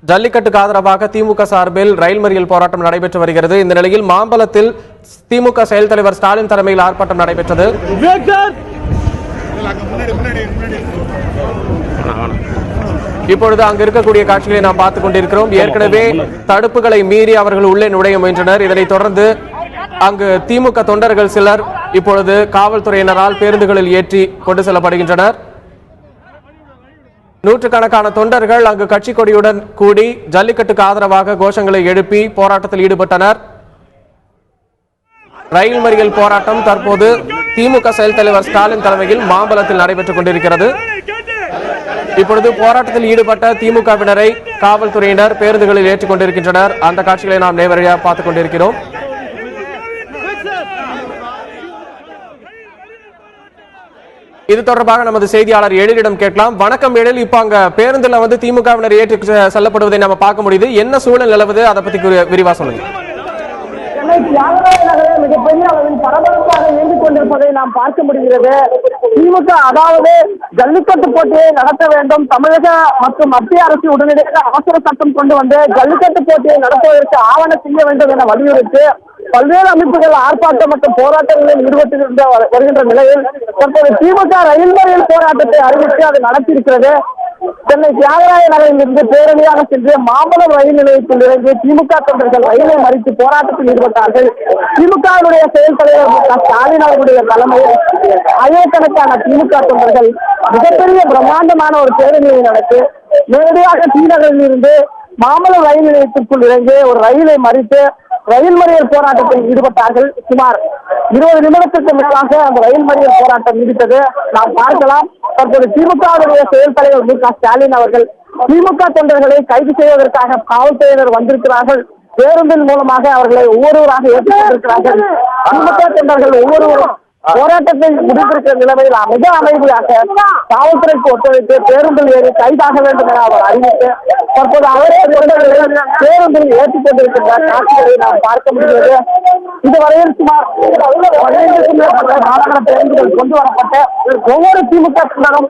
ஜல்லிக்கட்டுக்கு ஆதரவாக திமுக சார்பில் ரயில் மறியல் போராட்டம் நடைபெற்று வருகிறது. இந்த நிலையில் மாம்பலத்தில் திமுக செயல் தலைவர் ஸ்டாலின் தலைமையில் ஆர்ப்பாட்டம் நடைபெற்றது. இப்பொழுது அங்கு இருக்கக்கூடிய காட்சிகளை நாம் பார்த்துக் கொண்டிருக்கிறோம். ஏற்கனவே தடுப்புகளை மீறி அவர்கள் உள்ளே நுழைய முயன்றனர். இதனைத் தொடர்ந்து அங்கு திமுக தொண்டர்கள் சிலர் இப்பொழுது காவல்துறையினரால் பேருந்துகளில் ஏற்றி கொண்டு செல்லப்படுகின்றனர். நூற்றுக்கணக்கான தொண்டர்கள் அங்கு கட்சி கொடியுடன் கூடி ஜல்லிக்கட்டுக்கு ஆதரவாக கோஷங்களை எழுப்பி போராட்டத்தில் ஈடுபட்டனர். ரயில் மறியல் போராட்டம் தற்போது திமுக செயல் தலைவர் ஸ்டாலின் தலைமையில் மாம்பலத்தில் நடைபெற்றுக் கொண்டிருக்கிறது. இப்பொழுது போராட்டத்தில் ஈடுபட்ட திமுகவினரை காவல்துறையினர் பேருந்துகளில் ஏற்றிக் கொண்டிருக்கின்றனர். அந்த காட்சிகளை நாம் நேரடியாக பார்த்துக் கொண்டிருக்கிறோம். இது தொடர்பாக நமது செய்தியாளர் எழிலிடம் கேட்கலாம். வணக்கம் எழில், இப்ப அங்க பேருந்துல திமுகவினர் ஏற்றி செல்லப்படுவதை நம்ம பார்க்க முடியுது. என்ன சூழல் நிலவுது, அதை பத்தி விரிவா சொல்லுங்க. சென்னை தியாகராய நகரில் மிகப்பெரிய அளவில் பரபரப்பாக இயங்கிக் கொண்டிருப்பதை நாம் பார்க்க முடிகிறது. திமுக அதாவது ஜல்லிக்கட்டு போட்டியை நடத்த வேண்டும், தமிழக மற்றும் மத்திய அரசு உடனடியாக அவசர சட்டம் கொண்டு வந்து ஜல்லிக்கட்டு போட்டியை நடத்துவதற்கு ஆவணம் செய்ய வேண்டும் என வலியுறுத்தி பல்வேறு அமைப்புகள் ஆர்ப்பாட்டம் மற்றும் போராட்டங்களில் ஈடுபட்டு வருகின்ற நிலையில் தற்போது திமுக ரயில் மறியல் போராட்டத்தை அறிவித்து அதை நடத்தியிருக்கிறது. சென்னை தியாகராய நகரில் இருந்து பேரணியாக சென்று மாம்பலம் ரயில் நிலையத்தில் இறங்கி திமுக தொண்டர்கள் ரயிலை மறித்து போராட்டத்தில் ஈடுபட்டார்கள். திமுகவுடைய செயல் தலைவர் ஸ்டாலின் அவர்களுடைய தலைமையில் ஆயிரக்கணக்கான திமுக தொண்டர்கள் மிகப்பெரிய பிரம்மாண்டமான ஒரு பேரணியை நடத்தி நேரடியாக ஸ்ரீநகரில் இருந்து மாம்பலம் ரயில் நிலையத்திற்குள் இறங்கி ஒரு ரயிலை மறித்து ரயில் மறியல் போராட்டத்தில் ஈடுபட்டார்கள். சுமார் 20 நிமிடத்திற்கு மேலாக அந்த ரயில் மறியல் போராட்டம் நீடித்தது. நாம் பார்க்கலாம். தற்போது திமுகவுடைய செயல் தலைவர் மு க ஸ்டாலின் அவர்கள் திமுக தொண்டர்களை கைது செய்வதற்காக காவல்துறையினர் வந்திருக்கிறார்கள். பேருந்தின் மூலமாக அவர்களை ஒவ்வொருவராக ஏற்றுக் கொண்டிருக்கிறார்கள். திமுக தொண்டர்கள் ஒவ்வொருவரும் போராட்டத்தை முடித்திருக்கிற நிலைமையில் மிக அமைதியாக காவல்துறைக்கு ஒத்துழைத்து பேருந்தில் ஏறி கைதாக வேண்டும் என அவர் அறிவித்து தற்போது அவரே பேருந்தில் ஏற்றிக் கொண்டிருக்கின்ற காட்சிகளை நாம் பார்க்க முடிகிறது. இதுவரையில் சுமார் 15 மாநகர பேருந்துகள் கொண்டு வரப்பட்ட ஒவ்வொரு திமுக தொண்டரும்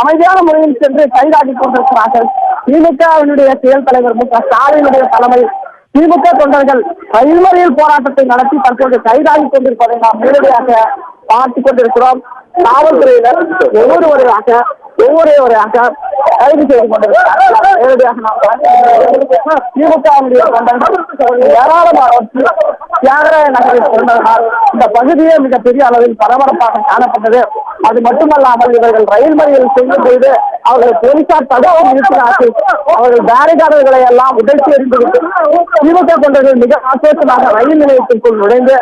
அமைதியான முறையில் சென்று கைதாகி கொண்டிருக்கிறார்கள். திமுகவினுடைய செயல் தலைவர் மு க ஸ்டாலினுடைய தலைமையில் திமுக தொண்டர்கள் ரயில் மறியல் போராட்டத்தை நடத்தி தற்போது கைதாகி கொண்டிருப்பதை நாம் நேரடியாக பார்த்துக் கொண்டிருக்கிறோம். காவல்துறையினர் ஒவ்வொருவரையாக கைது செய்து கொண்டிருக்கிறார். நேரடியாக நாம் திமுகவினுடைய தொண்டர்கள் ஏராளமானவற்று தியாகராய நகரில் கொண்டதனால் இந்த பகுதியே மிகப்பெரிய அளவில் பரபரப்பாக காணப்பட்டது. அது மட்டுமல்லாமல் இவர்கள் ரயில் மறியல் செய்யும் பொழுது அவர்கள் போலீசார் தடுப்பு நிறுத்தினார்கள். அவர்கள் பேரிகார்டுகளை எல்லாம் உடைத்து எறிந்துவிட்டு திமுக தொண்டர்கள் மிக ஆசோசமாக ரயில் நிலையத்திற்குள் நுழைந்து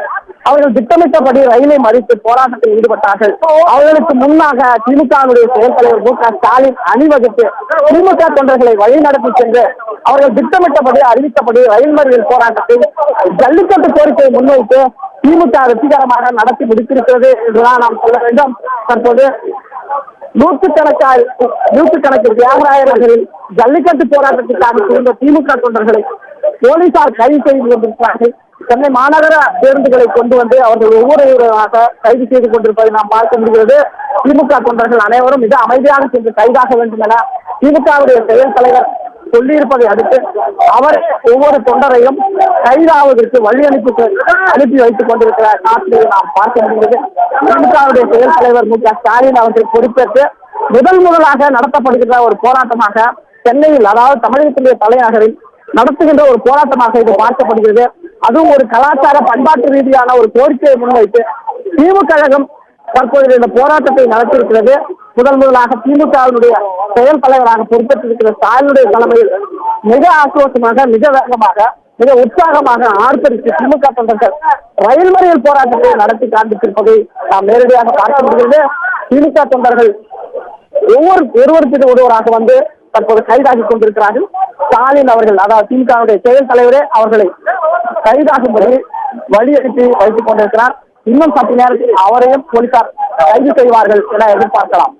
அவர்கள் திட்டமிட்டபடி ரயிலை மறித்து போராட்டத்தில் ஈடுபட்டார்கள். அவர்களுக்கு முன்னாக திமுகவுடைய செயல் தலைவர் மு க ஸ்டாலின் அணிவகுத்து திமுக தொண்டர்களை வழிநடத்தி சென்று அவர்கள் திட்டமிட்டபடி அறிவித்தபடி ரயில் மறியல் போராட்டத்தில் ஜல்லிக்கட்டு கோரிக்கையை முன்வைத்து திமுக வெற்றிகரமாக நடத்தி முடித்திருக்கிறது என்றுதான் நாம் சொல்ல வேண்டும். தற்போது நூற்றுக்கணக்கில் தியாகராய நகரில் ஜல்லிக்கட்டு போராட்டத்திற்காக இருந்த திமுக தொண்டர்களை போலீசார் கைது செய்து கொண்டிருக்கிறார்கள். சென்னை மாநகர பேருந்துகளை கொண்டு வந்து அவர்கள் ஒவ்வொருவராக கைது செய்து கொண்டிருப்பதை நாம் பார்க்க முடிகிறது. திமுக தொண்டர்கள் அனைவரும் மிக அமைதியாக சென்று கைதாக வேண்டும் என திமுகவுடைய செயல் தலைவர் சொல்லியிருப்பதை அடுத்து அவர் ஒவ்வொரு தொண்டரையும் கைதாவதற்கு வழி அனுப்பி வைத்துக் கொண்டிருக்கிற காட்சியை நாம் பார்க்க முடிகிறது. திமுகவுடைய செயல் தலைவர் மு க ஸ்டாலின் அவர்கள் பொறுப்பேற்று முதலாக நடத்தப்படுகின்ற ஒரு போராட்டமாக சென்னையில், அதாவது தமிழகத்தினுடைய தலைநகரில் நடத்துகின்ற ஒரு போராட்டமாக இது பார்க்கப்படுகிறது. அதுவும் ஒரு கலாச்சார பண்பாட்டு ரீதியான ஒரு கோரிக்கையை முன்வைத்து திமுக கழகம் தற்போது இந்த போராட்டத்தை நடத்தியிருக்கிறது. முதலாக திமுகவினுடைய செயல் தலைவராக பொறுப்பேற்றிருக்கிற ஸ்டாலினுடைய தலைமையில் மிக ஆக்ரோஷமாக, மிக வேகமாக, மிக உற்சாகமாக ஆர்ப்பரித்து திமுக தொண்டர்கள் ரயில் மறியல் போராட்டத்தை நடத்தி காண்பித்திருப்பதை நாம் நேரடியாக பார்க்க முடிகிறது. திமுக தொண்டர்கள் ஒருவராக வந்து தற்போது கைதாகி கொண்டிருக்கிறார்கள். ஸ்டாலின் அவர்கள், அதாவது திமுகவுடைய செயல் தலைவரே அவர்களை கைதாகும்படி வழி அனுப்பி வைத்துக் கொண்டிருக்கிறார். இன்னும் சற்று நேரத்தில் அவரையும் போலீசார் கைது செய்வார்கள் என எதிர்பார்க்கலாம்.